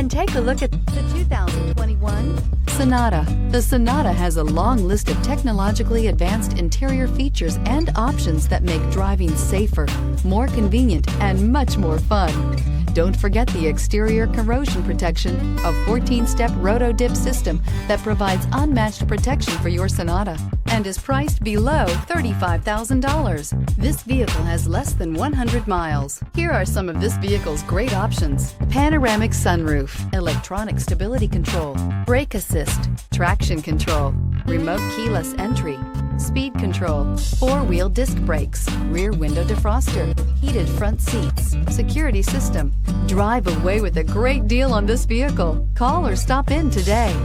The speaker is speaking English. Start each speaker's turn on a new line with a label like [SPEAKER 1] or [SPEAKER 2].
[SPEAKER 1] and take a look at the 2021 Sonata. The Sonata has a long list of technologically advanced interior features and options that make driving safer, more convenient, and much more fun. Don't forget the exterior corrosion protection, a 14-step roto-dip system that provides unmatched protection for your Sonata and is priced below $35,000. This vehicle has less than 100 miles. Here are some of this vehicle's great options: panoramic sunroof, electronic stability control, brake assist, traction control, remote keyless entry, speed control, four-wheel disc brakes, rear window defroster, heated front seats, security system. Drive away with a great deal on this vehicle. Call or stop in today.